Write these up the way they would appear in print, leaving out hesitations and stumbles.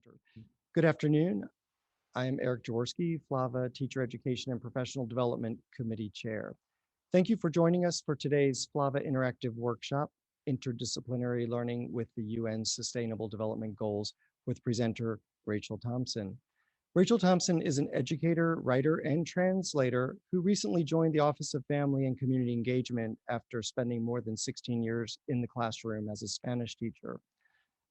Chapter. Good afternoon. I'm Eric Jaworski, FLAVA Teacher Education and Professional Development Committee Chair. Thank you for joining us for today's FLAVA Interactive Workshop, Interdisciplinary Learning with the UN Sustainable Development Goals, with presenter Rachel Thompson. Rachel Thompson is an educator, writer, and translator who recently joined the Office of Family and Community Engagement after spending more than 16 years in the classroom as a Spanish teacher.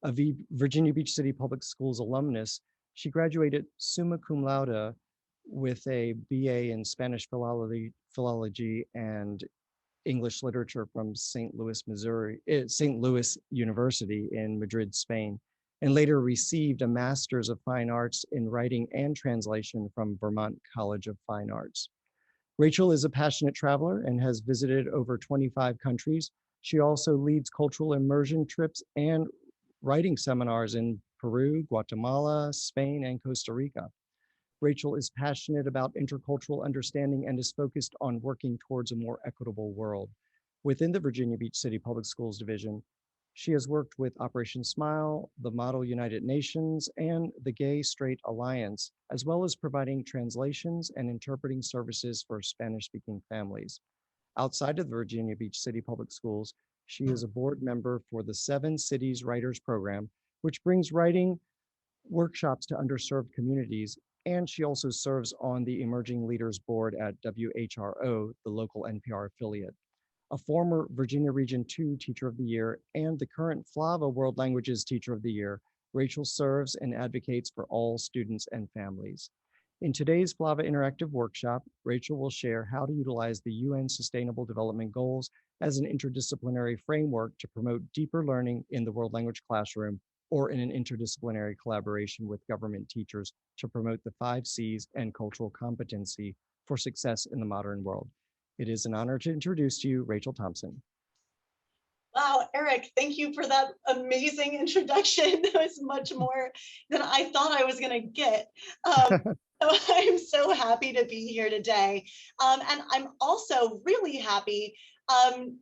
A Virginia Beach City Public Schools alumnus, she graduated summa cum laude with a BA in Spanish Philology and English Literature from St. Louis University in Madrid, Spain, and later received a Master's of Fine Arts in Writing and Translation from Vermont College of Fine Arts. Rachel is a passionate traveler and has visited over 25 countries. She also leads cultural immersion trips and writing seminars in Peru, Guatemala, Spain, and Costa Rica. Rachel is passionate about intercultural understanding and is focused on working towards a more equitable world. Within the Virginia Beach City Public Schools Division, she has worked with Operation Smile, the Model United Nations, and the Gay Straight Alliance, as well as providing translations and interpreting services for Spanish-speaking families. Outside of the Virginia Beach City Public Schools, she is a board member for the 7 Cities Writers Program, which brings writing workshops to underserved communities, and she also serves on the Emerging Leaders Board at WHRO, the local NPR affiliate. A former Virginia Region 2 Teacher of the Year and the current FLAVA World Languages Teacher of the Year, Rachel serves and advocates for all students and families. In today's FLAVA Interactive Workshop, Rachel will share how to utilize the UN Sustainable Development Goals as an interdisciplinary framework to promote deeper learning in the world language classroom or in an interdisciplinary collaboration with government teachers to promote the 5 C's and cultural competency for success in the modern world. It is an honor to introduce to you Rachel Thompson. Wow, Eric, thank you for that amazing introduction. That was much more than I thought I was going to get. So I'm so happy to be here today. And I'm also really happy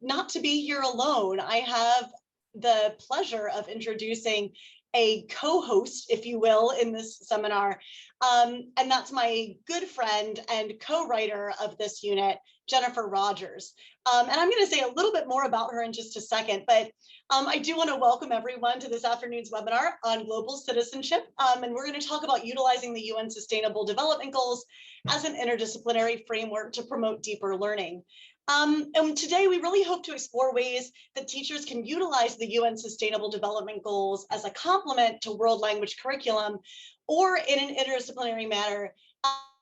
not to be here alone. I have the pleasure of introducing a co-host, if you will, in this seminar. And that's my good friend and co-writer of this unit, Jennifer Rogers. And I'm going to say a little bit more about her in just a second, but I do want to welcome everyone to this afternoon's webinar on global citizenship. And we're going to talk about utilizing the UN Sustainable Development Goals as an interdisciplinary framework to promote deeper learning. And today we really hope to explore ways that teachers can utilize the UN Sustainable Development Goals as a complement to world language curriculum or in an interdisciplinary manner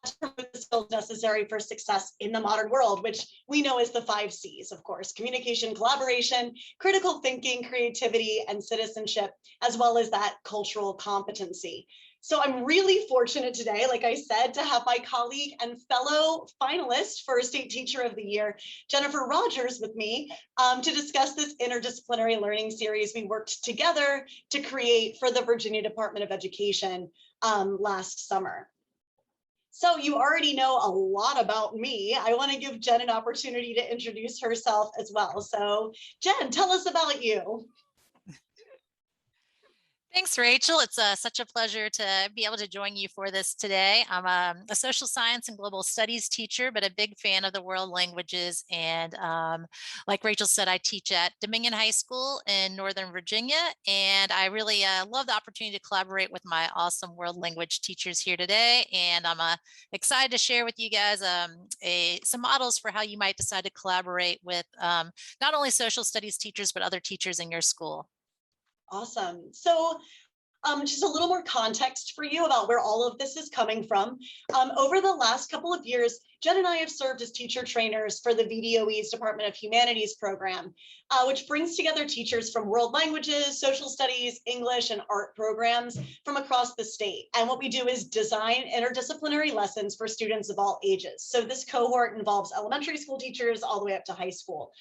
to promote the skills necessary for success in the modern world, which we know is the 5 C's, of course: communication, collaboration, critical thinking, creativity, and citizenship, as well as that cultural competency. So I'm really fortunate today, like I said, to have my colleague and fellow finalist for State Teacher of the Year, Jennifer Rogers, with me to discuss this interdisciplinary learning series we worked together to create for the Virginia Department of Education last summer. So you already know a lot about me. I want to give Jen an opportunity to introduce herself as well. So Jen, tell us about you. Thanks, Rachel. It's such a pleasure to be able to join you for this today. I'm a social science and global studies teacher, but a big fan of the world languages. And like Rachel said, I teach at Dominion High School in Northern Virginia. And I really love the opportunity to collaborate with my awesome world language teachers here today. And I'm excited to share with you guys some models for how you might decide to collaborate with not only social studies teachers, but other teachers in your school. Awesome. So just a little more context for you about where all of this is coming from. Over the last couple of years, Jen and I have served as teacher trainers for the VDOE's Department of Humanities program, which brings together teachers from world languages, social studies, English, and art programs from across the state. And what we do is design interdisciplinary lessons for students of all ages. So this cohort involves elementary school teachers all the way up to high school.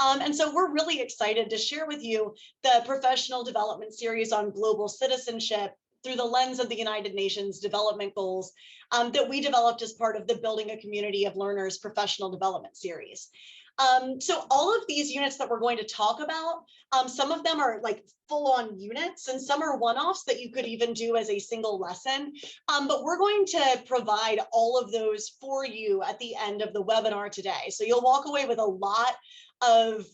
And so we're really excited to share with you the professional development series on global citizenship through the lens of the United Nations Development Goals that we developed as part of the Building a Community of Learners professional development series. So all of these units that we're going to talk about, some of them are like full-on units, and some are one-offs that you could even do as a single lesson. But we're going to provide all of those for you at the end of the webinar today. So you'll walk away with a lot of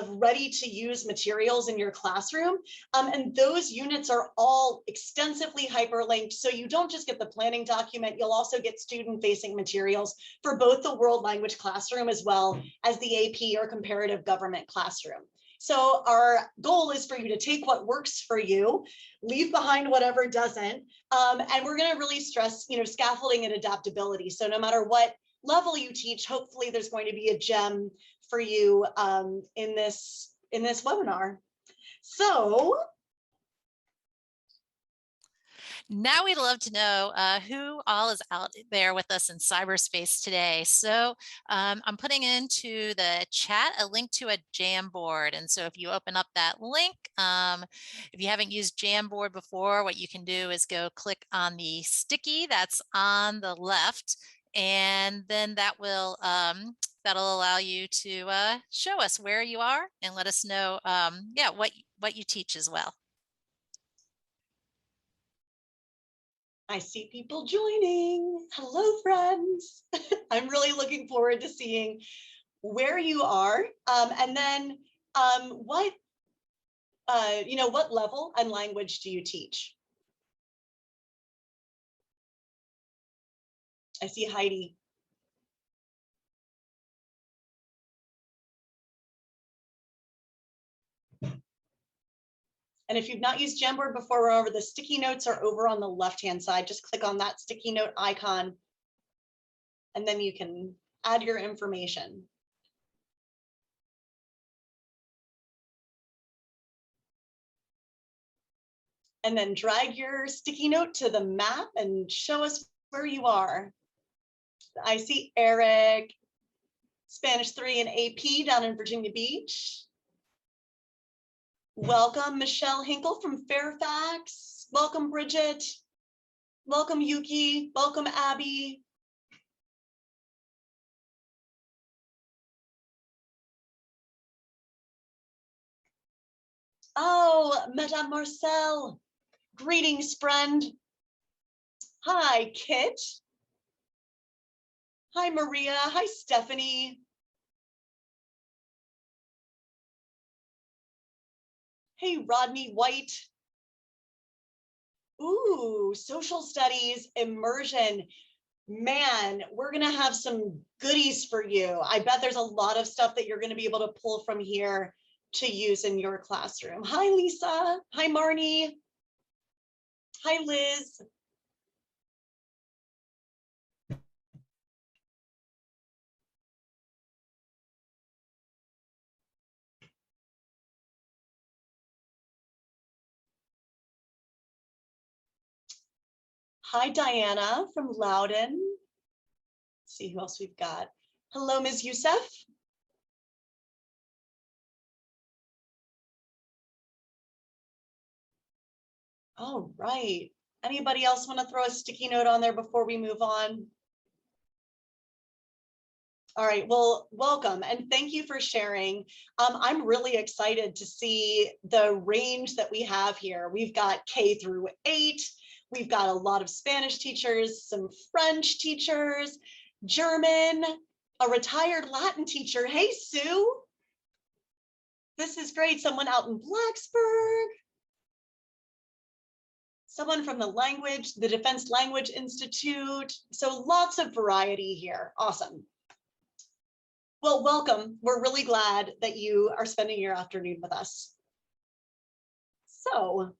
ready-to-use materials in your classroom. And those units are all extensively hyperlinked, so you don't just get the planning document, you'll also get student-facing materials for both the world language classroom as well as the AP or comparative government classroom. So our goal is for you to take what works for you, leave behind whatever doesn't, and we're going to really stress, scaffolding and adaptability. So no matter what level you teach, hopefully there's going to be a gem for you in this webinar. So now we'd love to know who all is out there with us in cyberspace today. So I'm putting into the chat a link to a Jamboard. And so if you open up that link, if you haven't used Jamboard before, what you can do is go click on the sticky that's on the left, and then that will that'll allow you to show us where you are and let us know what you teach as well. I see people joining. Hello, friends. I'm really looking forward to seeing where you are, and then what level and language do you teach? I see Heidi. And if you've not used Jamboard before, remember the sticky notes are over on the left-hand side. Just click on that sticky note icon, and then you can add your information. And then drag your sticky note to the map and show us where you are. I see Eric, Spanish 3 and AP down in Virginia Beach. Welcome, Michelle Hinkle from Fairfax. Welcome, Bridget. Welcome, Yuki. Welcome, Abby. Oh, Madame Marcel. Greetings, friend. Hi, Kit. Hi, Maria. Hi, Stephanie. Hey, Rodney White. Ooh, social studies, immersion. Man, we're going to have some goodies for you. I bet there's a lot of stuff that you're going to be able to pull from here to use in your classroom. Hi, Lisa. Hi, Marnie. Hi, Liz. Hi, Diana from Loudon. Let's see who else we've got. Hello, Ms. Youssef. All right. Anybody else want to throw a sticky note on there before we move on? All right, well, welcome and thank you for sharing. I'm really excited to see the range that we have here. We've got K through 8. We've got a lot of Spanish teachers, some French teachers, German, a retired Latin teacher. Hey, Sue. This is great. Someone out in Blacksburg. Someone from the Defense Language Institute. So lots of variety here. Awesome. Well, welcome. We're really glad that you are spending your afternoon with us. So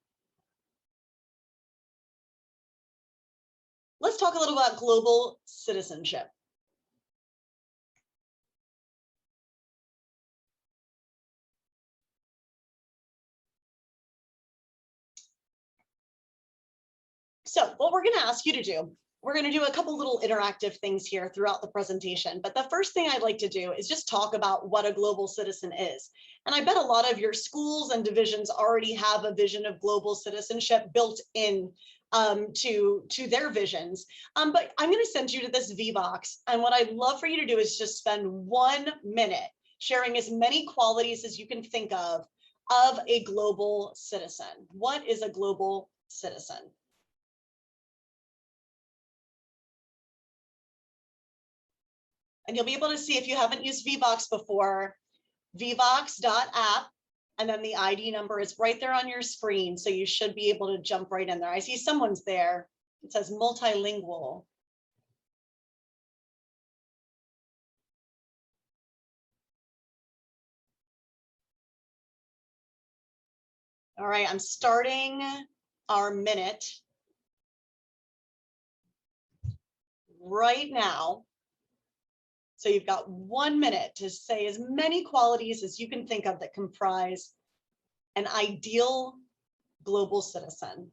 let's talk a little about global citizenship. So what we're going to ask you to do, we're going to do a couple little interactive things here throughout the presentation. But the first thing I'd like to do is just talk about what a global citizen is. And I bet a lot of your schools and divisions already have a vision of global citizenship built in to their visions. But I'm going to send you to this VBox. And what I'd love for you to do is just spend 1 minute sharing as many qualities as you can think of a global citizen. What is a global citizen? And you'll be able to see, if you haven't used Vvox before, vvox.app, and then the ID number is right there on your screen. So you should be able to jump right in there. I see someone's there. It says multilingual. All right, I'm starting our minute right now. So you've got 1 minute to say as many qualities as you can think of that comprise an ideal global citizen.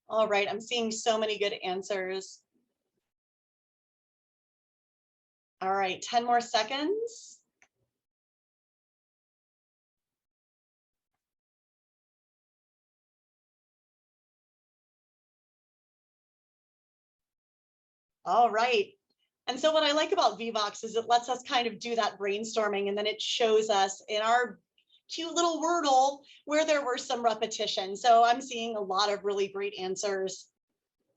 All right, I'm seeing so many good answers. All right, 10 more seconds. All right. And so what I like about Vvox is it lets us kind of do that brainstorming, and then it shows us in our cute little Wordle where there were some repetition. So I'm seeing a lot of really great answers.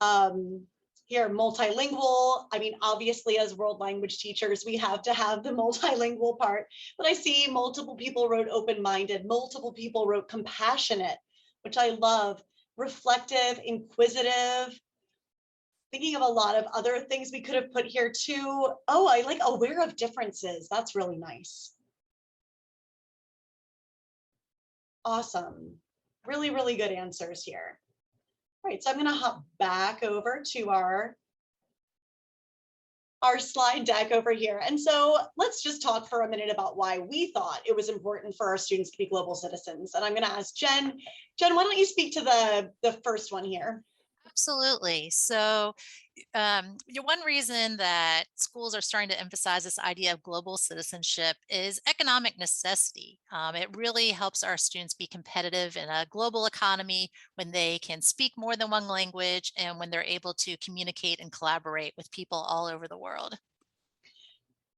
Here, multilingual. I mean, obviously, as world language teachers, we have to have the multilingual part, but I see multiple people wrote open-minded, multiple people wrote compassionate, which I love, reflective, inquisitive. Thinking of a lot of other things we could have put here too. Oh, I like aware of differences. That's really nice. Awesome. Really, really good answers here. All right, so I'm going to hop back over to our slide deck over here. And so let's just talk for a minute about why we thought it was important for our students to be global citizens. And I'm going to ask Jen. Jen, why don't you speak to the first one here? Absolutely. So one reason that schools are starting to emphasize this idea of global citizenship is economic necessity. It really helps our students be competitive in a global economy when they can speak more than one language and when they're able to communicate and collaborate with people all over the world.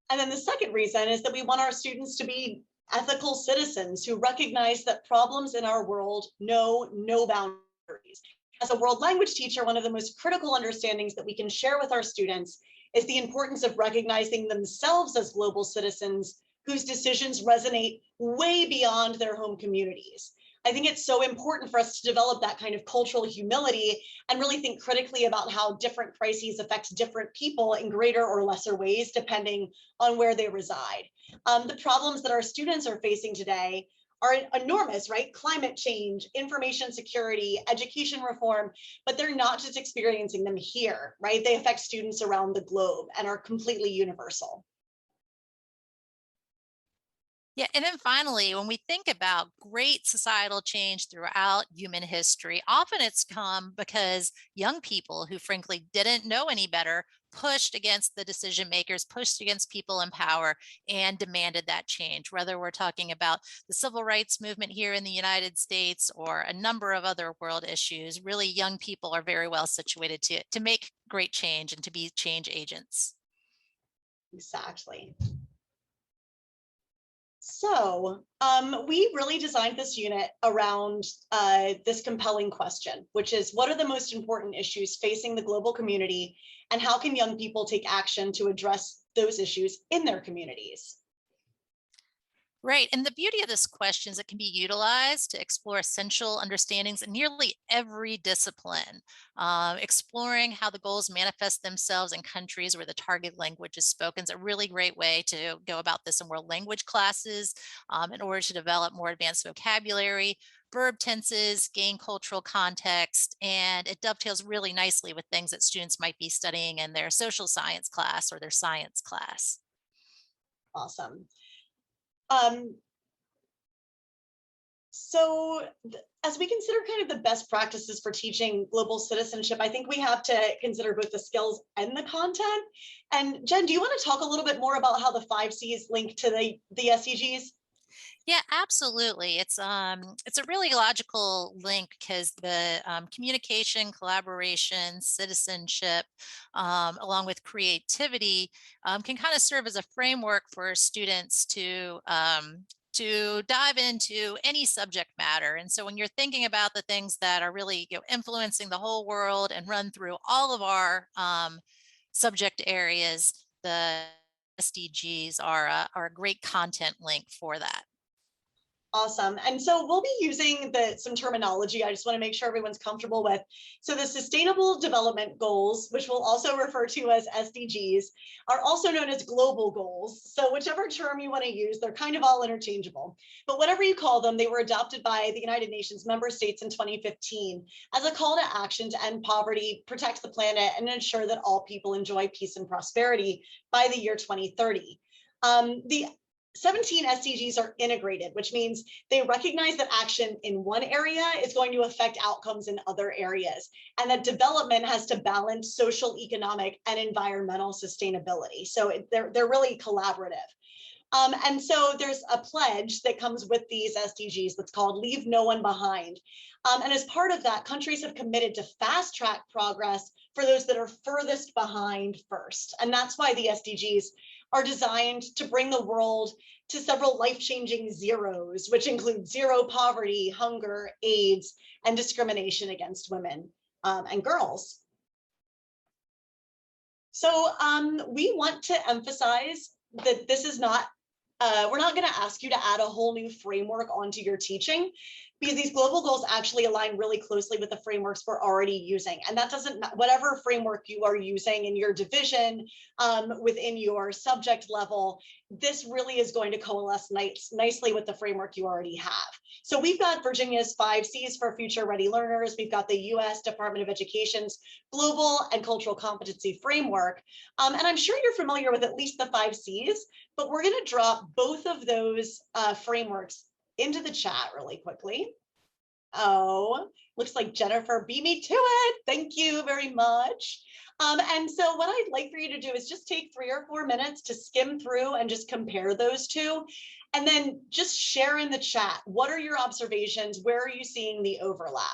And then the second reason is that we want our students to be ethical citizens who recognize that problems in our world know no boundaries. As a world language teacher, one of the most critical understandings that we can share with our students is the importance of recognizing themselves as global citizens whose decisions resonate way beyond their home communities. I think it's so important for us to develop that kind of cultural humility and really think critically about how different crises affect different people in greater or lesser ways, depending on where they reside. The problems that our students are facing today are enormous, right? Climate change, information security, education reform, but they're not just experiencing them here, right? They affect students around the globe and are completely universal. Yeah, and then finally, when we think about great societal change throughout human history, often it's come because young people who frankly didn't know any better pushed against the decision makers, pushed against people in power, and demanded that change. Whether we're talking about the civil rights movement here in the United States or a number of other world issues, really young people are very well situated to make great change and to be change agents. Exactly. So we really designed this unit around this compelling question, which is, what are the most important issues facing the global community, and how can young people take action to address those issues in their communities? Right. And the beauty of this question is it can be utilized to explore essential understandings in nearly every discipline, exploring how the goals manifest themselves in countries where the target language is spoken is a really great way to go about this in world language classes in order to develop more advanced vocabulary. verb tenses gain cultural context, and it dovetails really nicely with things that students might be studying in their social science class or their science class. Awesome. Um, So as we consider kind of the best practices for teaching global citizenship, I think we have to consider both the skills and the content. And Jen, do you want to talk a little bit more about how the 5 C's link to the SDGs? Yeah, absolutely. It's a really logical link because the communication, collaboration, citizenship, along with creativity, can kind of serve as a framework for students to dive into any subject matter. And so when you're thinking about the things that are really, influencing the whole world and run through all of our subject areas, the SDGs are a great content link for that. Awesome. And so we'll be using some terminology I just want to make sure everyone's comfortable with. So the Sustainable Development Goals, which we'll also refer to as SDGs, are also known as global goals. So whichever term you want to use, they're kind of all interchangeable. But whatever you call them, they were adopted by the United Nations member states in 2015 as a call to action to end poverty, protect the planet, and ensure that all people enjoy peace and prosperity by the year 2030. The 17 SDGs are integrated, which means they recognize that action in one area is going to affect outcomes in other areas, and that development has to balance social, economic, and environmental sustainability. So they're really collaborative. And so there's a pledge that comes with these SDGs that's called Leave No One Behind. And as part of that, countries have committed to fast track progress for those that are furthest behind first. And that's why the SDGs are designed to bring the world to several life-changing zeros, which include zero poverty, hunger, AIDS, and discrimination against women and girls. So we want to emphasize that this is not, we're not going to ask you to add a whole new framework onto your teaching, because these global goals actually align really closely with the frameworks we're already using. And that doesn't matter, whatever framework you are using in your division, within your subject level, this really is going to coalesce nicely with the framework you already have. So we've got Virginia's 5 C's for future ready learners. We've got the US Department of Education's global and cultural competency framework. And I'm sure you're familiar with at least the 5 C's, but we're going to drop both of those frameworks into the chat really quickly. Oh, looks like Jennifer beat me to it. Thank you very much. And so what I'd like for you to do is just take 3 or 4 minutes to skim through and just compare those two, and then just share in the chat. What are your observations? Where are you seeing the overlap?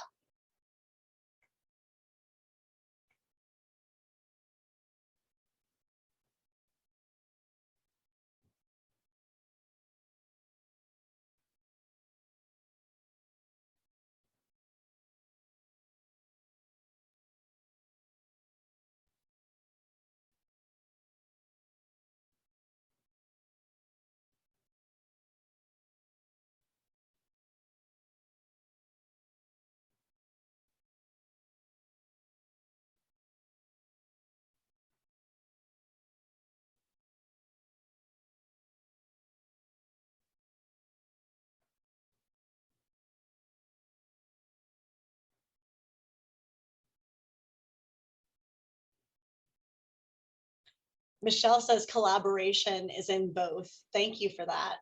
Michelle says collaboration is in both. Thank you for that.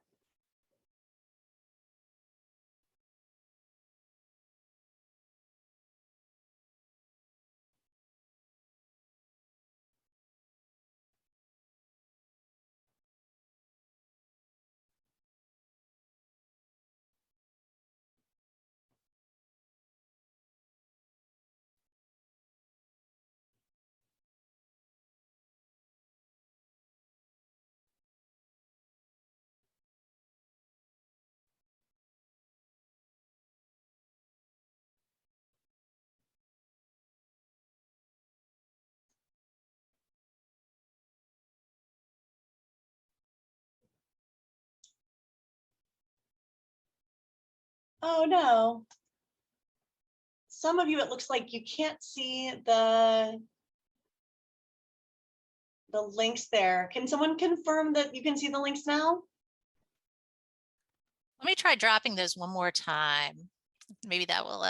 Oh no. Some of you, it looks like you can't see the links there. Can someone confirm that you can see the links now? Let me try dropping those one more time. Maybe that will,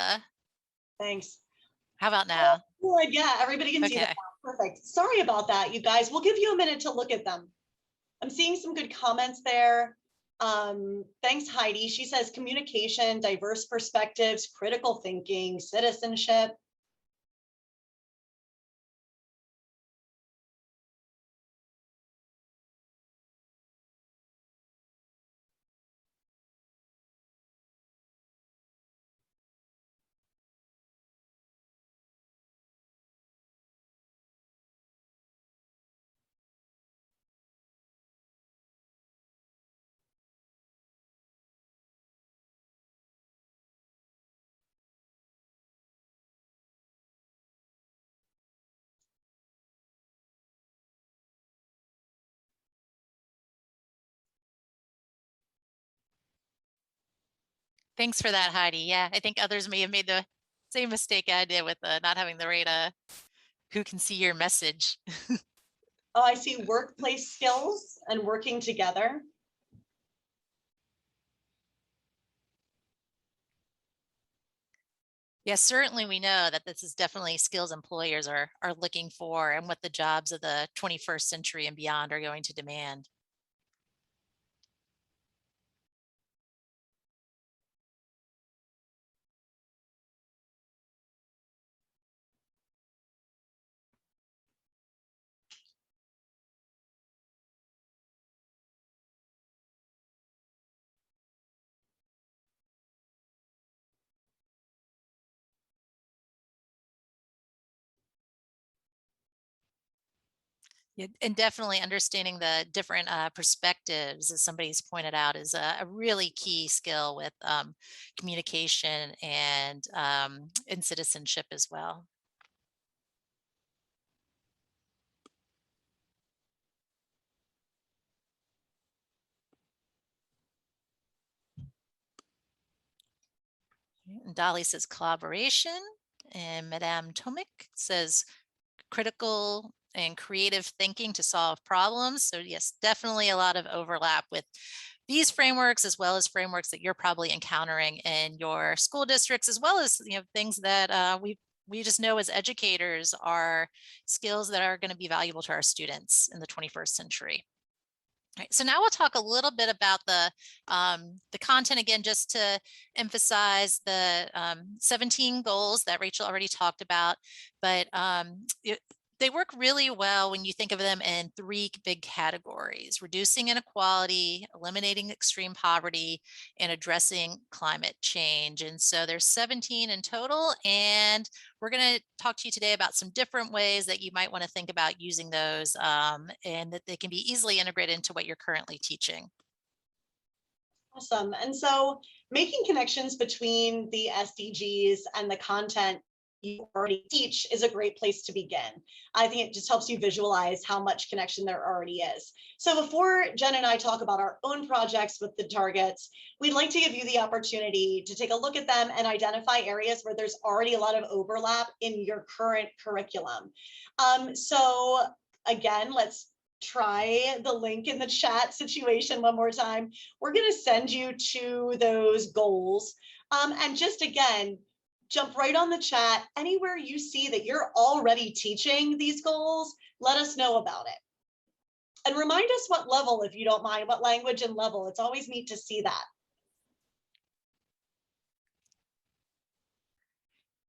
Thanks. how about Oh, now? good. Yeah, everybody can see that Okay. now. Perfect. Sorry about that, you guys. We'll give you a minute to look at them. I'm seeing some good comments there. Thanks, Heidi. She says communication, diverse perspectives, critical thinking, citizenship. Thanks for that, Heidi. Yeah, I think others may have made the same mistake I did with not having the right who can see your message. Oh, I see workplace skills and working together. Yes, certainly we know that this is definitely skills employers are looking for and what the jobs of the 21st century and beyond are going to demand. Yeah, and definitely understanding the different perspectives, as somebody's pointed out, is a really key skill with communication and in citizenship as well. And Dolly says collaboration, and Madame Tomic says critical and creative thinking to solve problems. So yes, definitely a lot of overlap with these frameworks, as well as frameworks that you're probably encountering in your school districts, as well as things that we just know as educators are skills that are going to be valuable to our students in the 21st century. All right, so now we'll talk a little bit about the content again, just to emphasize the 17 goals that Rachel already talked about, but they work really well when you think of them in three big categories: reducing inequality, eliminating extreme poverty, and addressing climate change. And so there's 17 in total, and we're going to talk to you today about some different ways that you might want to think about using those, and that they can be easily integrated into what you're currently teaching. Awesome. And so making connections between the SDGs and the content you already teach is a great place to begin. I think it just helps you visualize how much connection there already is. So before Jen and I talk about our own projects with the targets, we'd like to give you the opportunity to take a look at them and identify areas where there's already a lot of overlap in your current curriculum. So again, let's try the link in the chat situation one more time. We're going to send you to those goals. And just again, jump right on the chat. Anywhere you see that you're already teaching these goals, let us know about it. And remind us what level, if you don't mind, what language and level. It's always neat to see that.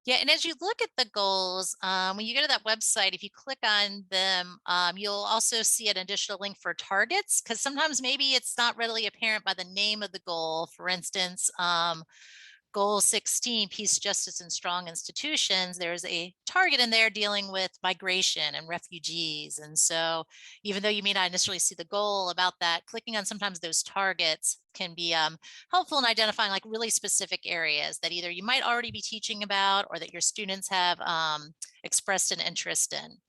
Yeah, and as you look at the goals, when you go to that website, if you click on them, you'll also see an additional link for targets, because sometimes maybe it's not readily apparent by the name of the goal. For instance, Goal 16, peace, justice, and strong institutions, there's a target in there dealing with migration and refugees. And so even though you may not initially see the goal about that, clicking on sometimes those targets can be helpful in identifying like really specific areas that either you might already be teaching about or that your students have expressed an interest in.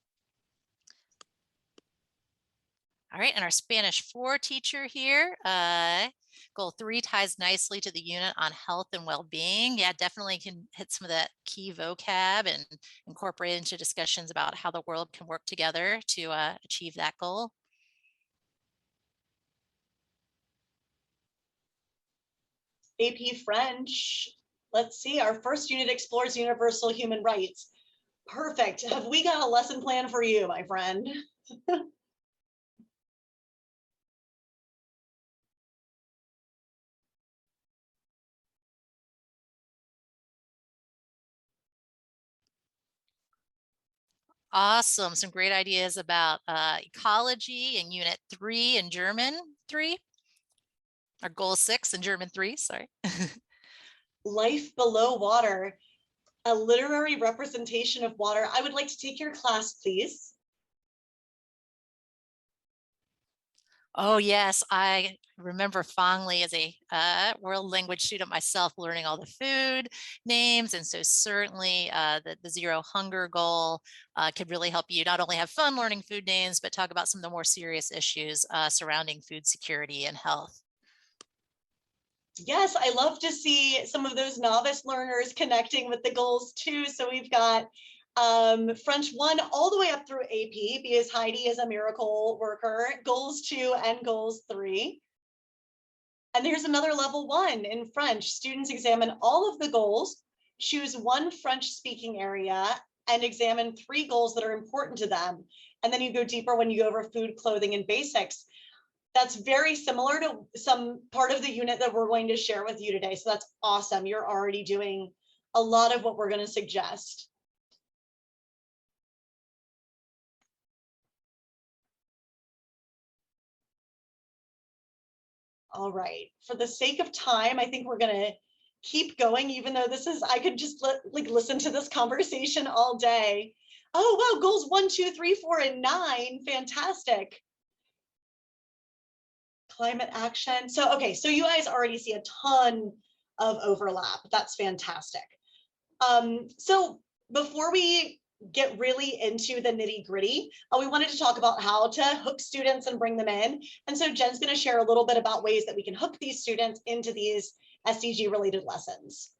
All right, and our Spanish 4 teacher here, goal 3 ties nicely to the unit on health and well-being. Yeah, definitely can hit some of that key vocab and incorporate it into discussions about how the world can work together to achieve that goal. AP French, Let's see, our first unit explores universal human rights. Perfect. Have we got a lesson plan for you, my friend? Awesome. Some great ideas about ecology in Unit 3 and German 3, or Goal 6 in German 3, sorry. Life below water, a literary representation of water. I would like to take your class, please. Oh, yes. I remember fondly as a world language student myself learning all the food names. And so certainly the zero hunger goal could really help you not only have fun learning food names, but talk about some of the more serious issues surrounding food security and health. Yes, I love to see some of those novice learners connecting with the goals too. So we've got French 1 all the way up through AP, because Heidi is a miracle worker, goals 2 and goals 3. And there's another level 1 in French. Students examine all of the goals, choose one French speaking area, and examine 3 goals that are important to them. And then you go deeper when you go over food, clothing, and basics. That's very similar to some part of the unit that we're going to share with you today. So that's awesome. You're already doing a lot of what we're going to suggest. All right, for the sake of time, I think we're going to keep going, even though this is, I could just listen to this conversation all day. Oh, wow, goals 1, 2, 3, 4, and 9. Fantastic. Climate action. So, okay, so you guys already see a ton of overlap. That's fantastic. So before we get really into the nitty gritty, we wanted to talk about how to hook students and bring them in. And so Jen's going to share a little bit about ways that we can hook these students into these SDG related lessons.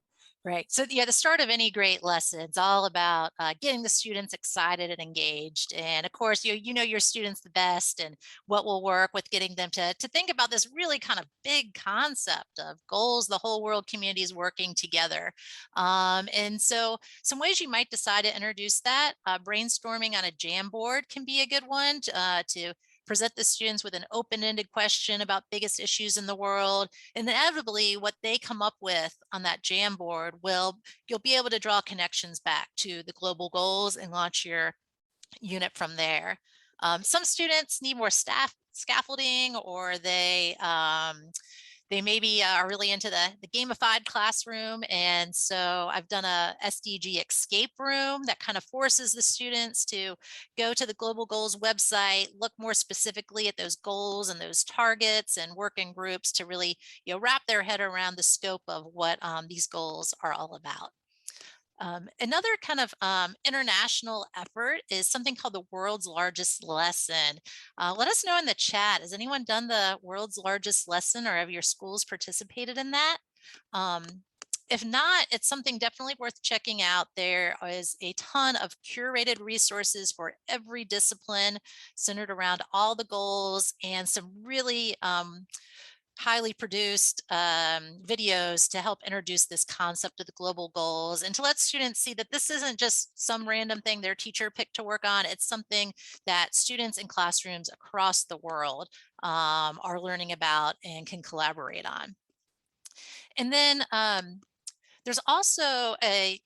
Right. So yeah, the start of any great lesson is all about getting the students excited and engaged. And of course, you know your students the best, and what will work with getting them to think about this really kind of big concept of goals, the whole world community is working together. And so some ways you might decide to introduce that, brainstorming on a Jamboard can be a good one to present the students with an open-ended question about biggest issues in the world. And inevitably, what they come up with on that Jamboard you'll be able to draw connections back to the global goals and launch your unit from there. Some students need more scaffolding, or they maybe are really into the gamified classroom. And so I've done a SDG escape room that kind of forces the students to go to the Global Goals website, look more specifically at those goals and those targets, and work in groups to really wrap their head around the scope of what these goals are all about. Another kind of international effort is something called the world's largest lesson. Let us know in the chat, has anyone done the world's largest lesson, or have your schools participated in that? If not, it's something definitely worth checking out. There is a ton of curated resources for every discipline centered around all the goals, and some really highly produced videos to help introduce this concept of the global goals, and to let students see that this isn't just some random thing their teacher picked to work on. It's something that students in classrooms across the world are learning about and can collaborate on. And then there's also a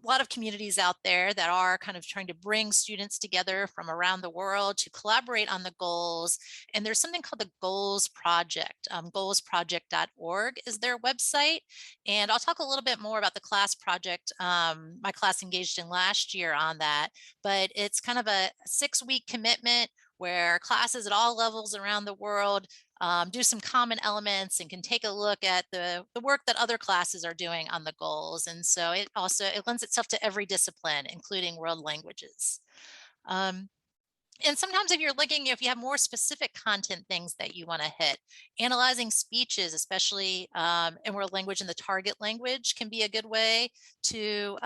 lot of communities out there that are kind of trying to bring students together from around the world to collaborate on the goals. And there's something called the Goals Project. Goalsproject.org is their website. And I'll talk a little bit more about the class project my class engaged in last year on that. But it's kind of a 6-week commitment where classes at all levels around the world do some common elements and can take a look at the work that other classes are doing on the goals. And so it lends itself to every discipline, including world languages. And sometimes if you have more specific content things that you want to hit, analyzing speeches, especially in world language and the target language, can be a good way to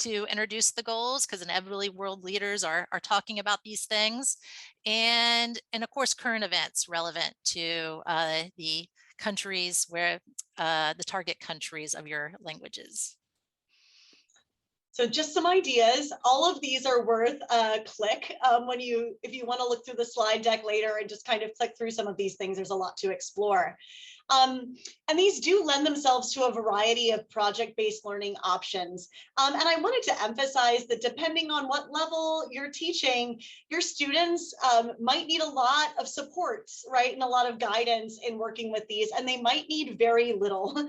to introduce the goals, because inevitably world leaders are talking about these things, and of course current events relevant to the countries where the target countries of your languages. So just some ideas. All of these are worth a click if you want to look through the slide deck later and just kind of click through some of these things. There's a lot to explore. And these do lend themselves to a variety of project-based learning options. And I wanted to emphasize that depending on what level you're teaching, your students might need a lot of supports, right? And a lot of guidance in working with these, and they might need very little.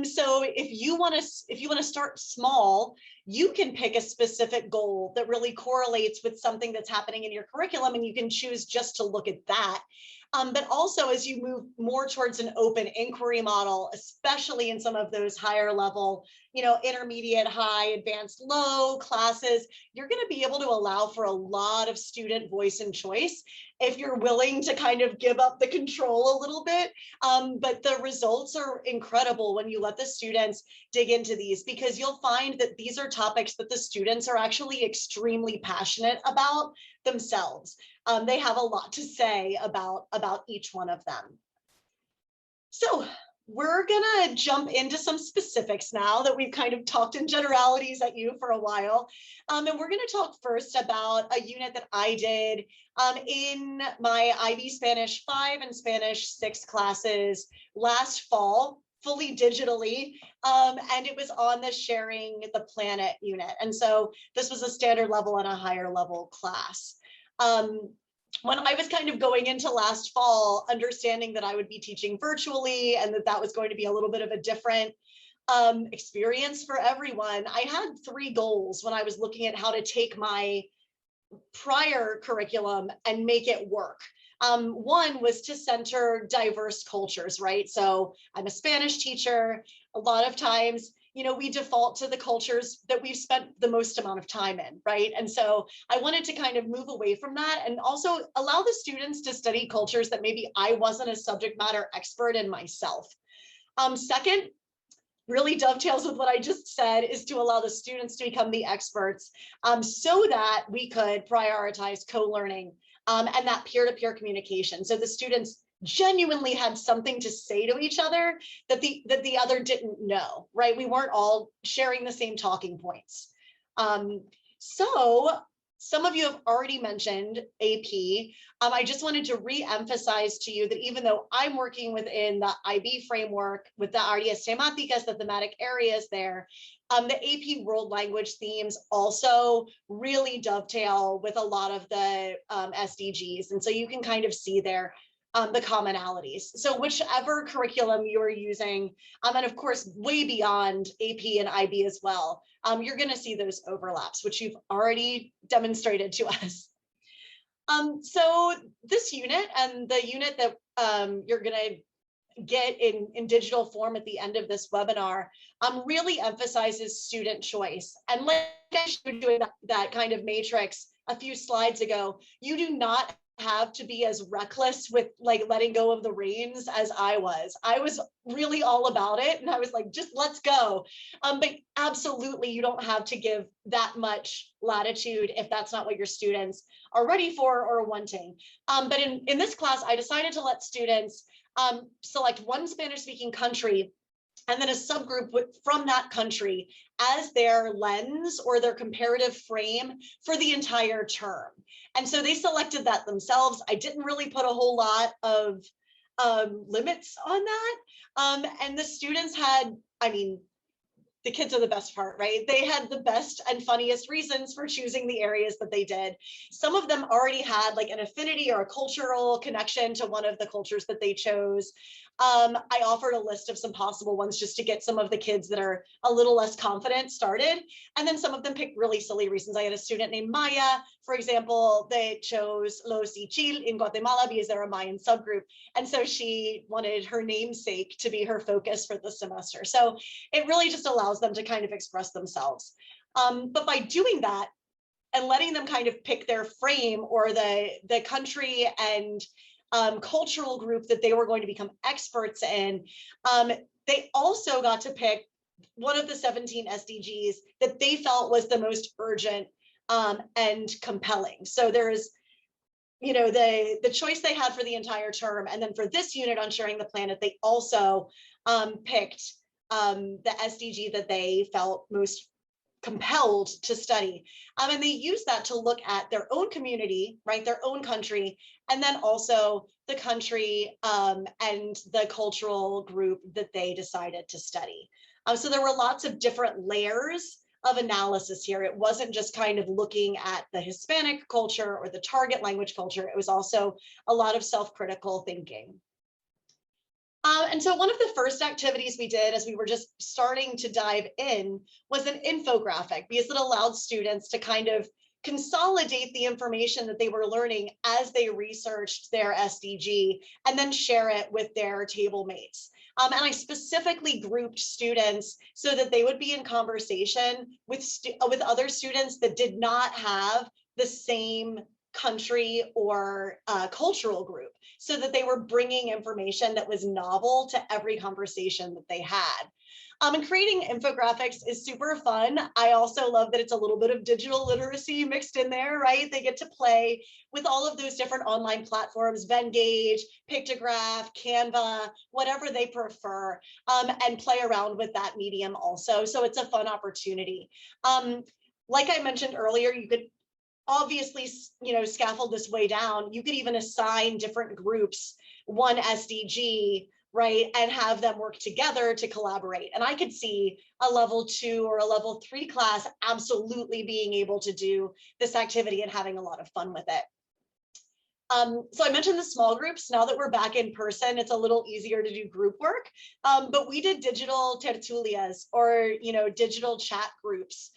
So if you want to start small, you can pick a specific goal that really correlates with something that's happening in your curriculum, and you can choose just to look at that. But also, as you move more towards an open inquiry model, especially in some of those higher level, intermediate, high, advanced, low classes, you're going to be able to allow for a lot of student voice and choice if you're willing to kind of give up the control a little bit. But the results are incredible when you let the students dig into these, because you'll find that these are topics that the students are actually extremely passionate about themselves. They have a lot to say about each one of them. So we're gonna jump into some specifics now that we've kind of talked in generalities at you for a while. And we're gonna talk first about a unit that I did in my IB Spanish 5 and Spanish 6 classes last fall, fully digitally, and it was on the Sharing the Planet unit. And so this was a standard level and a higher level class. When I was kind of going into last fall, understanding that I would be teaching virtually and that was going to be a little bit of a different experience for everyone, I had 3 goals when I was looking at how to take my prior curriculum and make it work. One was to center diverse cultures, right? So I'm a Spanish teacher. A lot of times, we default to the cultures that we've spent the most amount of time in, right? And so I wanted to kind of move away from that and also allow the students to study cultures that maybe I wasn't a subject matter expert in myself. Second, really dovetails with what I just said, is to allow the students to become the experts so that we could prioritize co-learning and that peer-to-peer communication. So the students genuinely had something to say to each other that the other didn't know, right? We weren't all sharing the same talking points. So some of you have already mentioned AP. I just wanted to re-emphasize to you that even though I'm working within the IB framework with the áreas temáticas, the thematic areas there, the AP world language themes also really dovetail with a lot of the SDGs. And so you can kind of see there the commonalities. So whichever curriculum you're using, and of course, way beyond AP and IB as well, you're going to see those overlaps, which you've already demonstrated to us. So this unit and the unit that you're going to get in digital form at the end of this webinar really emphasizes student choice. And like I showed you that kind of matrix a few slides ago, you do not have to be as reckless with like letting go of the reins as I was. I was really all about it, and I was like, just let's go. But absolutely, you don't have to give that much latitude if that's not what your students are ready for or wanting. But in this class, I decided to let students select one Spanish-speaking country and then a subgroup from that country as their lens or their comparative frame for the entire term. And so they selected that themselves. I didn't really put a whole lot of limits on that. And the students had, the kids are the best part, right? They had the best and funniest reasons for choosing the areas that they did. Some of them already had like an affinity or a cultural connection to one of the cultures that they chose. I offered a list of some possible ones just to get some of the kids that are a little less confident started. And then some of them picked really silly reasons. I had a student named Maya, for example, they chose Los Ichil in Guatemala because they're a Mayan subgroup. And so she wanted her namesake to be her focus for the semester. So it really just allows them to kind of express themselves. But by doing that and letting them kind of pick their frame or the country and cultural group that they were going to become experts in, they also got to pick one of the 17 SDGs that they felt was the most urgent and compelling. So there's, you know, the choice they had for the entire term. And then for this unit on sharing the planet, they also picked the SDG that they felt most compelled to study. And they used that to look at their own community, right, their own country, and then also the country and the cultural group that they decided to study. So there were lots of different layers of analysis here. It wasn't just kind of looking at the Hispanic culture or the target language culture. It was also a lot of self-critical thinking. And so one of the first activities we did as we were just starting to dive in was an infographic, because it allowed students to kind of consolidate the information that they were learning as they researched their SDG and then share it with their table mates. And I specifically grouped students so that they would be in conversation with other students that did not have the same country or cultural group, so that they were bringing information that was novel to every conversation that they had. And creating infographics is super fun. I also love that it's a little bit of digital literacy mixed in there, right? They get to play with all of those different online platforms, Venngage, Pictograph, Canva, whatever they prefer, and play around with that medium also. So it's a fun opportunity. Like I mentioned earlier, you could obviously, you know, scaffold this way down. You could even assign different groups one SDG, right, and have them work together to collaborate. And I could see a level 2 or a level 3 class absolutely being able to do this activity and having a lot of fun with it. So I mentioned the small groups. Now that we're back in person, it's a little easier to do group work. But we did digital tertulias, or, you know, digital chat groups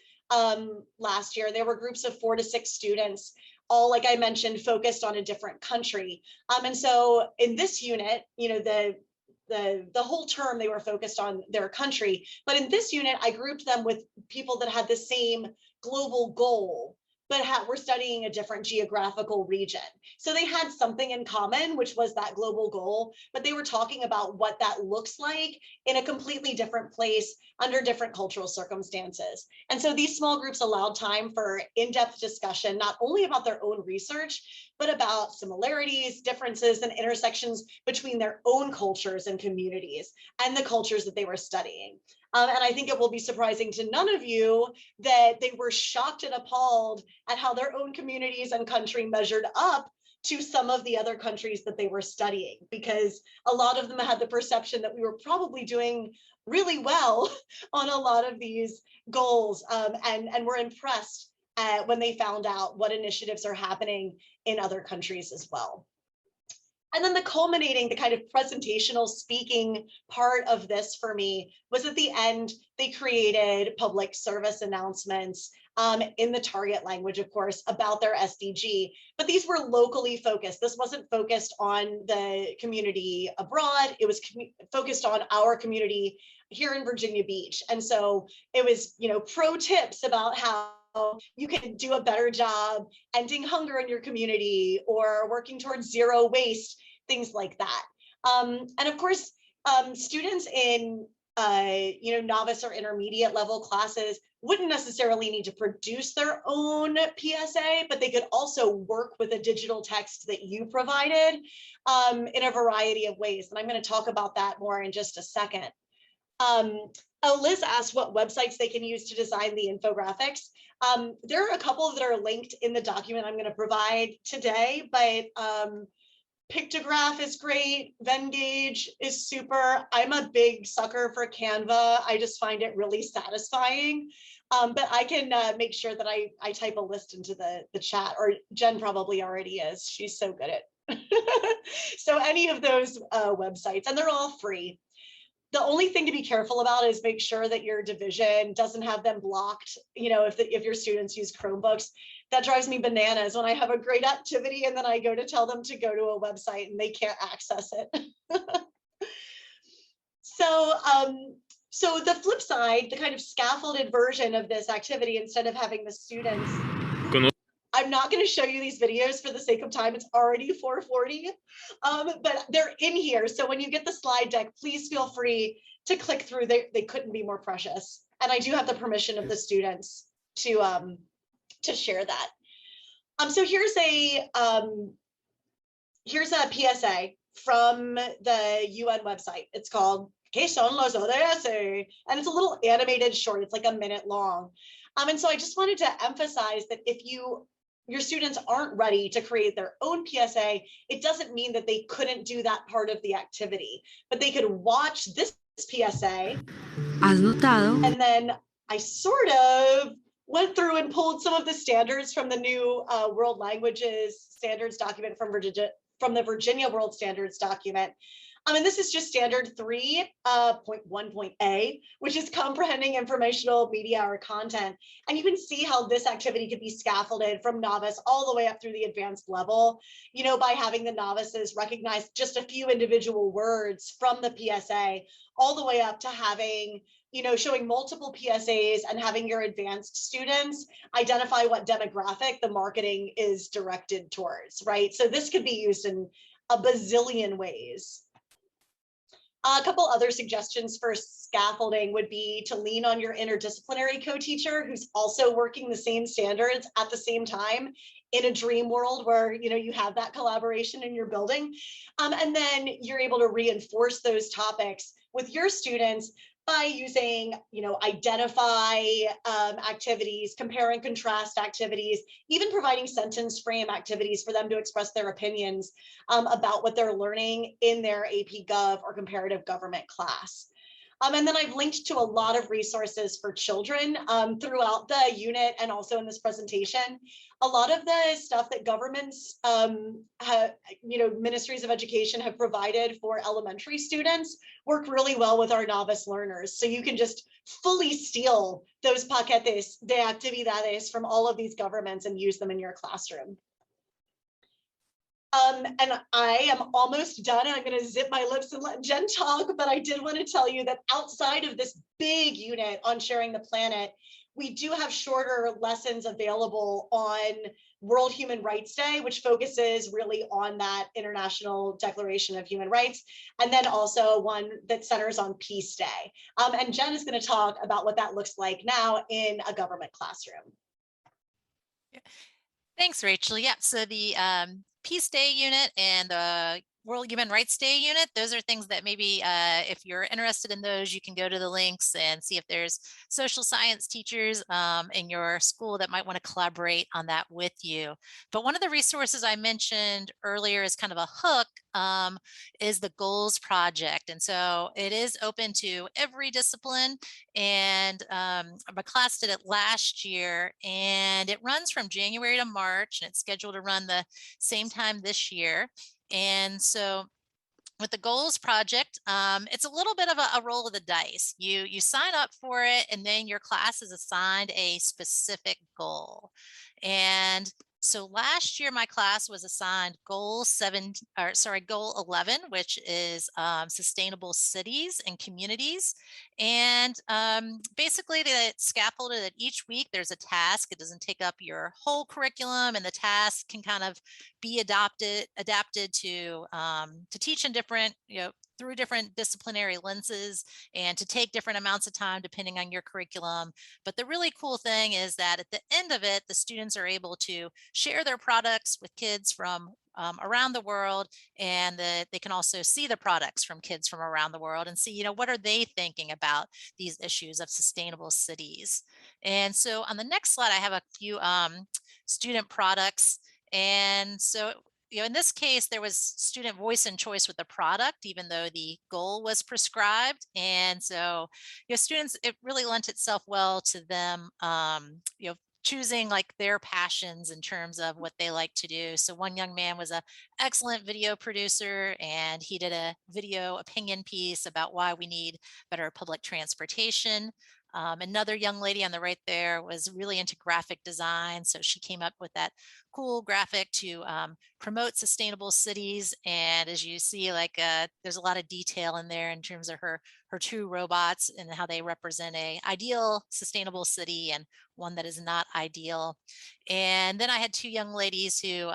last year. There were groups of 4 to 6 students, all, like I mentioned, focused on a different country. And so in this unit, you know, the whole term they were focused on their country, but in this unit I grouped them with people that had the same global goal, but were studying a different geographical region. So they had something in common, which was that global goal, but they were talking about what that looks like in a completely different place under different cultural circumstances. And so these small groups allowed time for in-depth discussion, not only about their own research, but about similarities, differences, and intersections between their own cultures and communities and the cultures that they were studying. And I think it will be surprising to none of you that they were shocked and appalled at how their own communities and country measured up to some of the other countries that they were studying, because a lot of them had the perception that we were probably doing really well on a lot of these goals, and were impressed when they found out what initiatives are happening in other countries as well. And then the culminating, the kind of presentational speaking part of this for me was at the end, they created public service announcements in the target language, of course, about their SDG, but these were locally focused. This wasn't focused on the community abroad. It was focused on our community here in Virginia Beach. And so it was, you know, pro tips about how you can do a better job ending hunger in your community or working towards zero waste, things like that. And of course, students in you know, novice or intermediate level classes wouldn't necessarily need to produce their own PSA, but they could also work with a digital text that you provided in a variety of ways. And I'm going to talk about that more in just a second. Liz asked what websites they can use to design the infographics. There are a couple that are linked in the document I'm going to provide today, but Pictograph is great. Venngage is super. I'm a big sucker for Canva. I just find it really satisfying. But I can make sure that I type a list into the chat, or Jen probably already is. She's so good at So any of those websites, and they're all free. The only thing to be careful about is make sure that your division doesn't have them blocked. You know, if your students use Chromebooks, that drives me bananas when I have a great activity and then I go to tell them to go to a website and they can't access it. So the flip side, the kind of scaffolded version of this activity, instead of having the students, I'm not going to show you these videos for the sake of time. It's already 4:40, but they're in here. So when you get the slide deck, please feel free to click through. They couldn't be more precious. And I do have the permission of the students to share that. So here's a PSA from the UN website. It's called ¿Qué son los ODS? And it's a little animated short. It's like a minute long. And so I just wanted to emphasize that if your students aren't ready to create their own PSA, it doesn't mean that they couldn't do that part of the activity, but they could watch this PSA. ¿Has notado? And then I sort of went through and pulled some of the standards from the new World Languages Standards document from the Virginia World Standards document. And this is just standard 3.1.a, which is comprehending informational media or content. And you can see how this activity could be scaffolded from novice all the way up through the advanced level, by having the novices recognize just a few individual words from the PSA, all the way up to having, showing multiple PSAs and having your advanced students identify what demographic the marketing is directed towards, right? So this could be used in a bazillion ways. A couple other suggestions for scaffolding would be to lean on your interdisciplinary co-teacher who's also working the same standards at the same time in a dream world where you have that collaboration in your building. And then you're able to reinforce those topics with your students by using, identify activities, compare and contrast activities, even providing sentence frame activities for them to express their opinions about what they're learning in their AP Gov or comparative government class. And then I've linked to a lot of resources for children throughout the unit and also in this presentation. A lot of the stuff that governments, ministries of education have provided for elementary students work really well with our novice learners. So you can just fully steal those paquetes de actividades from all of these governments and use them in your classroom. And I am almost done, and I'm going to zip my lips and let Jen talk, but I did want to tell you that outside of this big unit on sharing the planet, we do have shorter lessons available on World Human Rights Day, which focuses really on that International Declaration of Human Rights, and then also one that centers on Peace Day. And Jen is going to talk about what that looks like now in a government classroom. Thanks, Rachel. Yeah, so the Peace Day unit and the World Human Rights Day unit, those are things that maybe if you're interested in those, you can go to the links and see if there's social science teachers in your school that might want to collaborate on that with you. But one of the resources I mentioned earlier is kind of a hook, is the Goals Project. And so it is open to every discipline. And my class did it last year, and it runs from January to March, and it's scheduled to run the same time this year. And so with the Goals Project, it's a little bit of a roll of the dice. You sign up for it, and then your class is assigned a specific goal. And so last year, my class was assigned goal 11, which is sustainable cities and communities. And basically, they scaffolded that each week there's a task. It doesn't take up your whole curriculum, and the task can kind of be adapted to teach in different, through different disciplinary lenses and to take different amounts of time depending on your curriculum. But the really cool thing is that at the end of it, the students are able to share their products with kids from around the world, and they can also see the products from kids from around the world and see, what are they thinking about these issues of sustainable cities. And so on the next slide, I have a few student products. And so in this case, there was student voice and choice with the product, even though the goal was prescribed. And so, students, it really lent itself well to them, choosing like their passions in terms of what they like to do. So one young man was an excellent video producer, and he did a video opinion piece about why we need better public transportation. Another young lady on the right there was really into graphic design. So she came up with that cool graphic to promote sustainable cities. And as you see, like there's a lot of detail in there in terms of her two robots and how they represent a ideal sustainable city and one that is not ideal. And then I had two young ladies who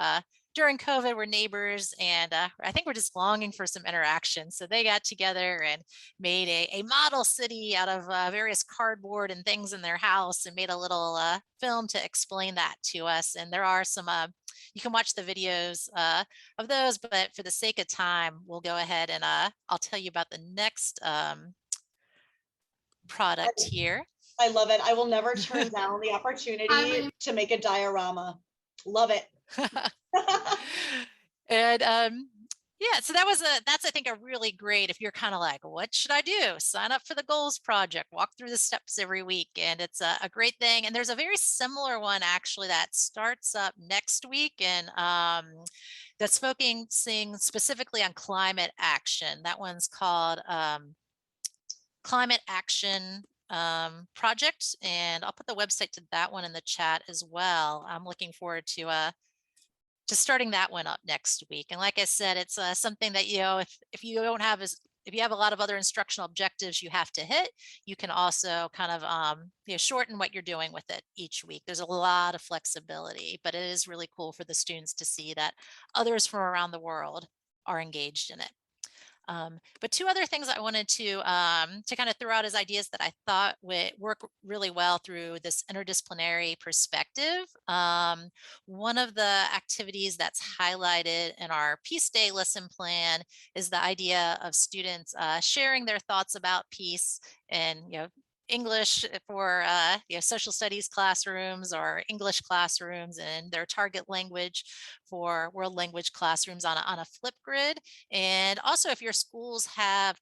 during COVID were neighbors, and I think we're just longing for some interaction. So they got together and made a model city out of various cardboard and things in their house and made a little film to explain that to us. And there are some, you can watch the videos of those, but for the sake of time, we'll go ahead and I'll tell you about the next product here. I love it. I will never turn down the opportunity to make a diorama. Love it. And yeah, so that's I think a really great, if you're kind of like, what should I do? Sign up for the goals project, walk through the steps every week. And it's a great thing. And there's a very similar one actually that starts up next week. And that's focusing specifically on climate action. That one's called Climate Action Project. And I'll put the website to that one in the chat as well. I'm looking forward to starting that one up next week. And like I said, it's something that, you know, if you don't have if you have a lot of other instructional objectives you have to hit, you can also kind of you know, shorten what you're doing with it each week. There's a lot of flexibility, but it is really cool for the students to see that others from around the world are engaged in it. But two other things I wanted to kind of throw out as ideas that I thought would work really well through this interdisciplinary perspective. One of the activities that's highlighted in our Peace Day lesson plan is the idea of students sharing their thoughts about peace and, you know, English for you know, social studies classrooms or English classrooms, and their target language for world language classrooms on a flip grid. And also if your schools have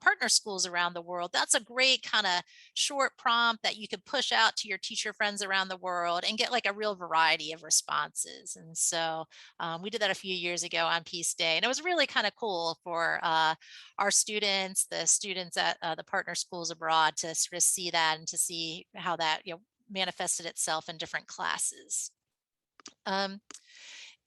partner schools around the world, that's a great kind of short prompt that you could push out to your teacher friends around the world and get like a real variety of responses. And so we did that a few years ago on Peace Day, and it was really kind of cool for our students, the students at the partner schools abroad, to sort of see that and to see how that, you know, manifested itself in different classes.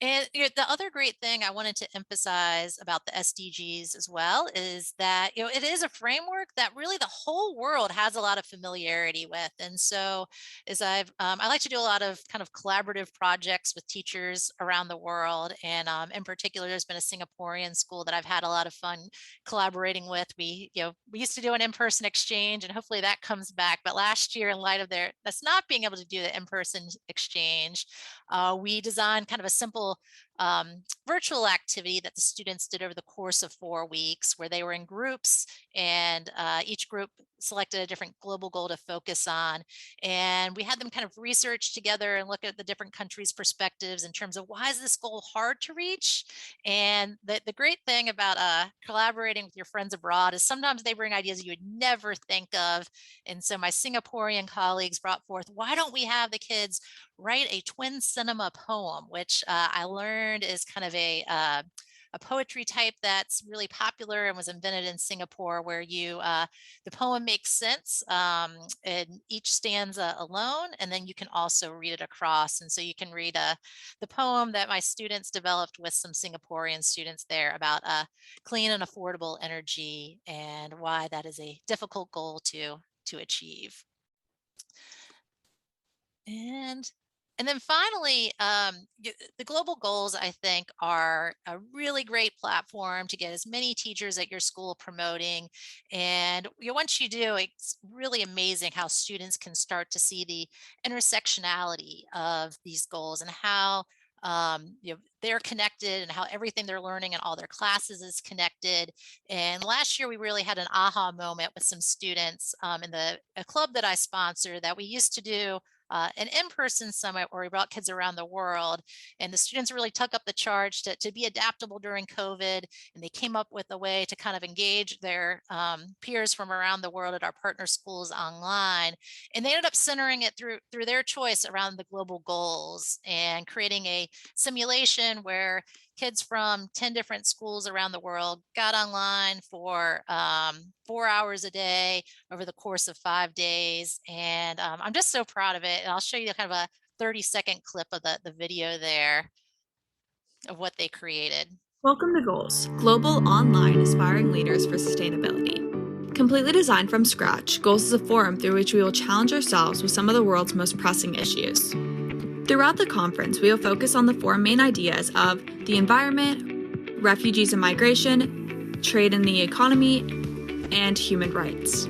And you know, the other great thing I wanted to emphasize about the SDGs as well is that, you know, it is a framework that really the whole world has a lot of familiarity with. And so as I like to do a lot of kind of collaborative projects with teachers around the world. And in particular, there's been a Singaporean school that I've had a lot of fun collaborating with. We used to do an in-person exchange, and hopefully that comes back. But last year, in light of us not being able to do the in-person exchange, we designed kind of a simple virtual activity that the students did over the course of 4 weeks, where they were in groups, and each group selected a different global goal to focus on. And we had them kind of research together and look at the different countries' perspectives in terms of, why is this goal hard to reach? And the great thing about collaborating with your friends abroad is sometimes they bring ideas you would never think of. And so my Singaporean colleagues brought forth, why don't we have the kids write a twin cinema poem, which I learned is kind of a poetry type that's really popular and was invented in Singapore, where the poem makes sense in each stanza alone, and then you can also read it across. And so you can read the poem that my students developed with some Singaporean students there about clean and affordable energy and why that is a difficult goal to achieve. And then finally, the global goals, I think, are a really great platform to get as many teachers at your school promoting. And once you do, it's really amazing how students can start to see the intersectionality of these goals and how they're connected, and how everything they're learning in all their classes is connected. And last year we really had an aha moment with some students in a club that I sponsor, that we used to do an in-person summit where we brought kids around the world, and the students really took up the charge to be adaptable during COVID, and they came up with a way to kind of engage their peers from around the world at our partner schools online. And they ended up centering it through their choice around the global goals, and creating a simulation where kids from 10 different schools around the world got online for 4 hours a day over the course of 5 days. And I'm just so proud of it. And I'll show you kind of a 30-second clip of the video there of what they created. Welcome to Goals, Global Online Aspiring Leaders for Sustainability. Completely designed from scratch, Goals is a forum through which we will challenge ourselves with some of the world's most pressing issues. Throughout the conference, we will focus on the four main ideas of the environment, refugees and migration, trade and the economy, and human rights.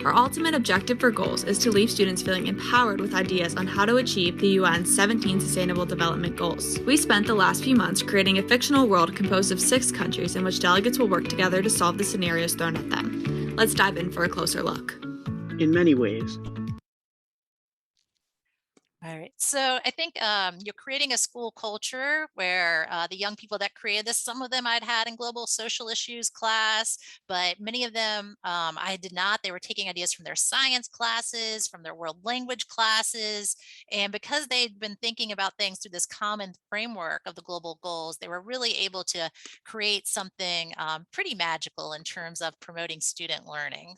Our ultimate objective for Goals is to leave students feeling empowered with ideas on how to achieve the UN's 17 Sustainable Development Goals. We spent the last few months creating a fictional world composed of 6 countries in which delegates will work together to solve the scenarios thrown at them. Let's dive in for a closer look. In many ways. All right, so I think you're creating a school culture where the young people that created this, some of them I'd had in global social issues class, but many of them I did not. They were taking ideas from their science classes, from their world language classes, and because they'd been thinking about things through this common framework of the global goals, they were really able to create something pretty magical in terms of promoting student learning.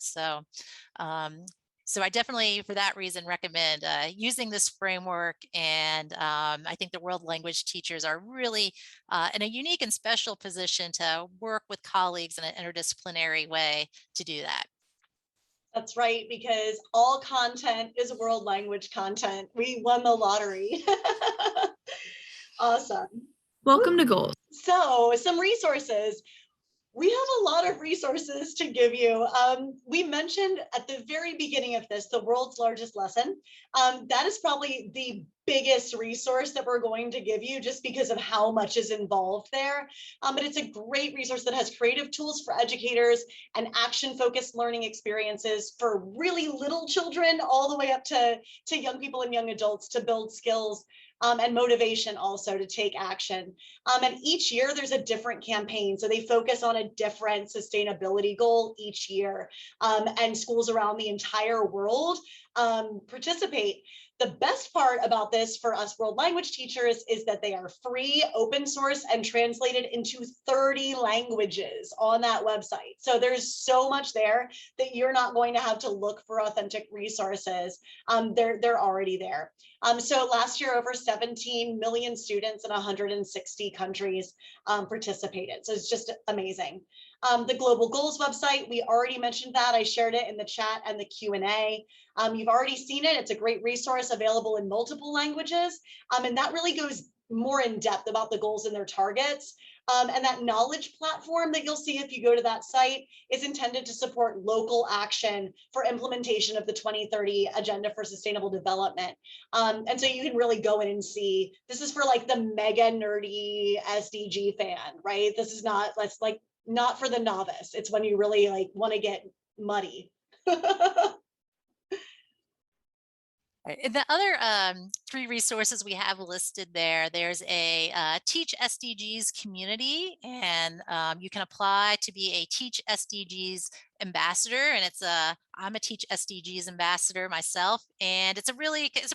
So I definitely, for that reason, recommend using this framework. And I think the world language teachers are really in a unique and special position to work with colleagues in an interdisciplinary way to do that. That's right, because all content is world language content. We won the lottery. Awesome. Welcome to Goals. So some resources. We have a lot of resources to give you. We mentioned at the very beginning of this, the world's largest lesson. That is probably the biggest resource that we're going to give you just because of how much is involved there. But it's a great resource that has creative tools for educators and action-focused learning experiences for really little children all the way up to young people and young adults to build skills and motivation also to take action. And each year there's a different campaign. So they focus on a different sustainability goal each year. And schools around the entire world participate. The best part about this for us world language teachers is that they are free, open source, and translated into 30 languages on that website. So there's so much there that you're not going to have to look for authentic resources. They're already there. So last year, over 17 million students in 160 countries participated. So it's just amazing. The Global Goals website, we already mentioned that. I shared it in the chat and the Q&A. You've already seen it. It's a great resource available in multiple languages. And that really goes more in depth about the goals and their targets. And that knowledge platform that you'll see if you go to that site is intended to support local action for implementation of the 2030 Agenda for Sustainable Development. And so you can really go in and see, this is for like the mega nerdy SDG fan, right? This is not, let's like, not for the novice. It's when you really like want to get muddy. The other 3 resources we have listed there, there's a Teach SDGs community, and you can apply to be a Teach SDGs ambassador, and I'm a Teach SDGs ambassador myself, and it's a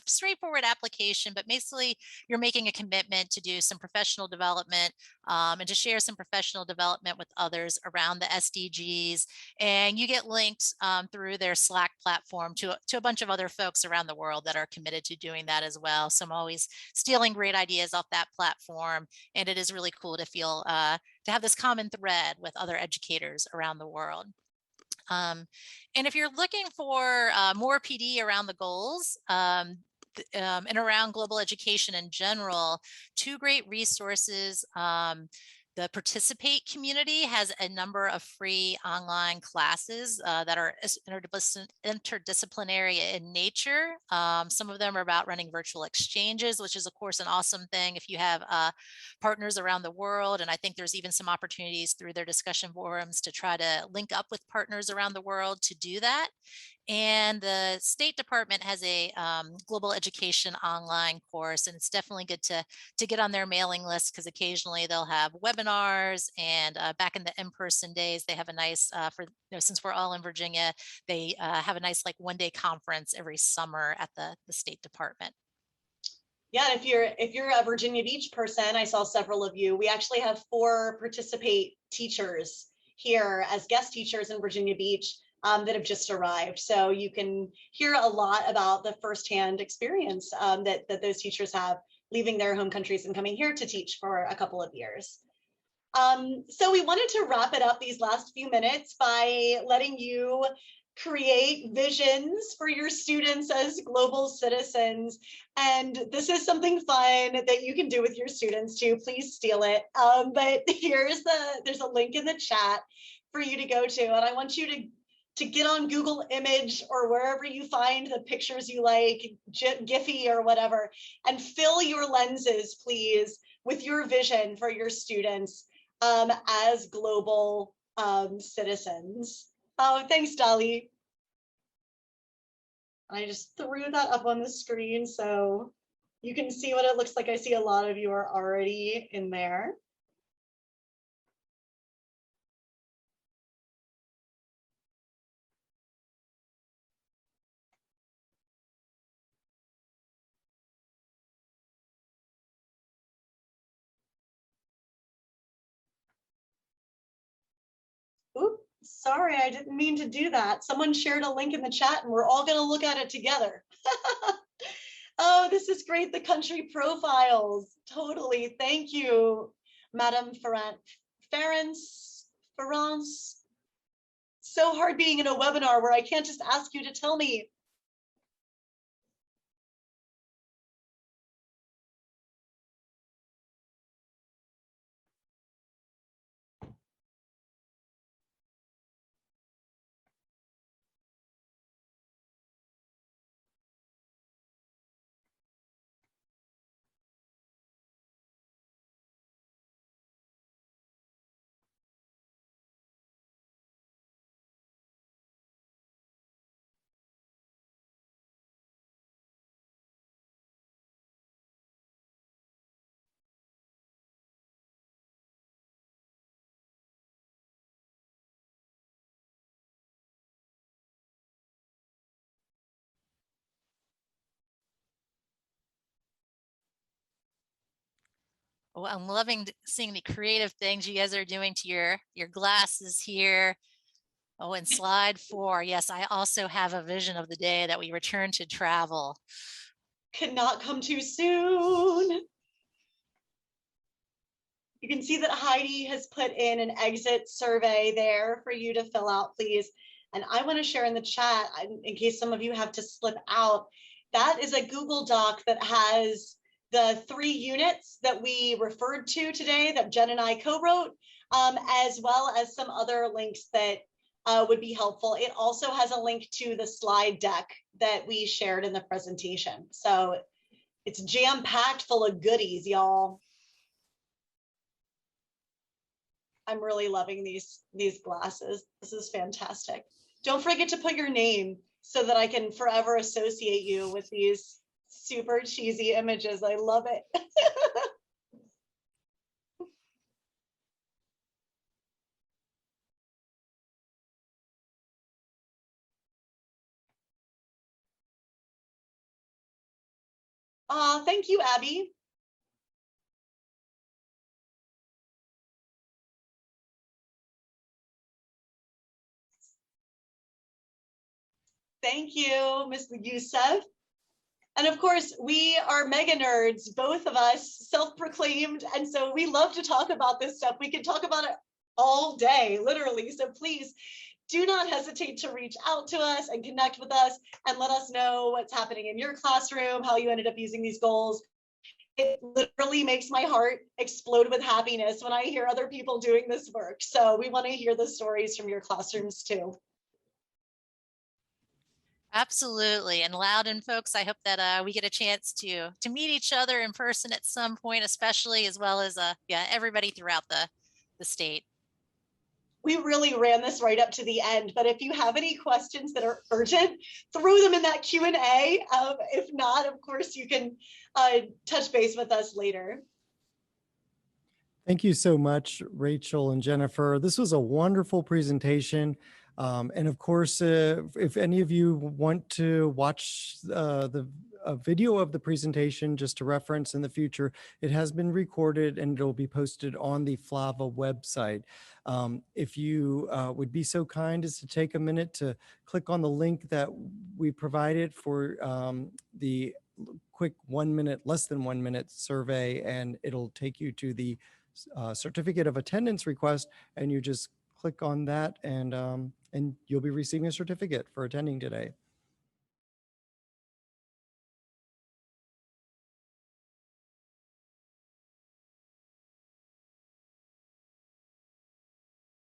straightforward application, but basically you're making a commitment to do some professional development and to share some professional development with others around the SDGs, and you get linked through their Slack platform to a bunch of other folks around the world that are committed to doing that as well. So I'm always stealing great ideas off that platform, and it is really cool to feel to have this common thread with other educators around the world. And if you're looking for more PD around the goals and around global education in general, 2 great resources. The Participate community has a number of free online classes that are interdisciplinary in nature. Some of them are about running virtual exchanges, which is, of course, an awesome thing if you have partners around the world. And I think there's even some opportunities through their discussion forums to try to link up with partners around the world to do that. And the State Department has a global education online course, and it's definitely good to get on their mailing list because occasionally they'll have webinars. And back in the in-person days, they have a nice, since we're all in Virginia, they have a nice like one-day conference every summer at the State Department. Yeah, if you're a Virginia Beach person, I saw several of you. We actually have 4 participate teachers here as guest teachers in Virginia Beach that have just arrived. So you can hear a lot about the firsthand experience that those teachers have leaving their home countries and coming here to teach for a couple of years. So we wanted to wrap it up these last few minutes by letting you create visions for your students as global citizens. And this is something fun that you can do with your students too. Please steal it. But there's a link in the chat for you to go to. And I want you to get on Google Image or wherever you find the pictures you like, Giphy or whatever, and fill your lenses, please, with your vision for your students as global citizens. Oh, thanks, Dolly. I just threw that up on the screen so you can see what it looks like. I see a lot of you are already in there. Oops, sorry, I didn't mean to do that. Someone shared a link in the chat and we're all going to look at it together. Oh, this is great. The country profiles. Totally. Thank you, Madam Ference. So hard being in a webinar where I can't just ask you to tell me. Oh, I'm loving seeing the creative things you guys are doing to your glasses here. Oh, and slide 4. Yes, I also have a vision of the day that we return to travel. Could not come too soon. You can see that Heidi has put in an exit survey there for you to fill out, please. And I want to share in the chat, in case some of you have to slip out, that is a Google Doc that has the 3 units that we referred to today that Jen and I co-wrote, as well as some other links that would be helpful. It also has a link to the slide deck that we shared in the presentation. So it's jam-packed full of goodies, y'all. I'm really loving these glasses. This is fantastic. Don't forget to put your name so that I can forever associate you with these super cheesy images. I love it. Thank you, Abby. Thank you, Ms. Youssef. And of course, we are mega nerds, both of us, self-proclaimed. And so we love to talk about this stuff. We can talk about it all day, literally. So please do not hesitate to reach out to us and connect with us and let us know what's happening in your classroom, how you ended up using these goals. It literally makes my heart explode with happiness when I hear other people doing this work. So we want to hear the stories from your classrooms too. Absolutely. And Loudon folks, I hope that we get a chance to meet each other in person at some point, especially, as well as everybody throughout the state. We really ran this right up to the end, but if you have any questions that are urgent, throw them in that Q&A. If not, of course, you can touch base with us later. Thank you so much, Rachel and Jennifer. This was a wonderful presentation. And of course, if any of you want to watch the a video of the presentation just to reference in the future. It has been recorded and it'll be posted on the FLAVA website. If you would be so kind as to take a minute to click on the link that we provided for the quick 1 minute, less than 1 minute survey, and it'll take you to the certificate of attendance request, and you just click on that and you'll be receiving a certificate for attending today.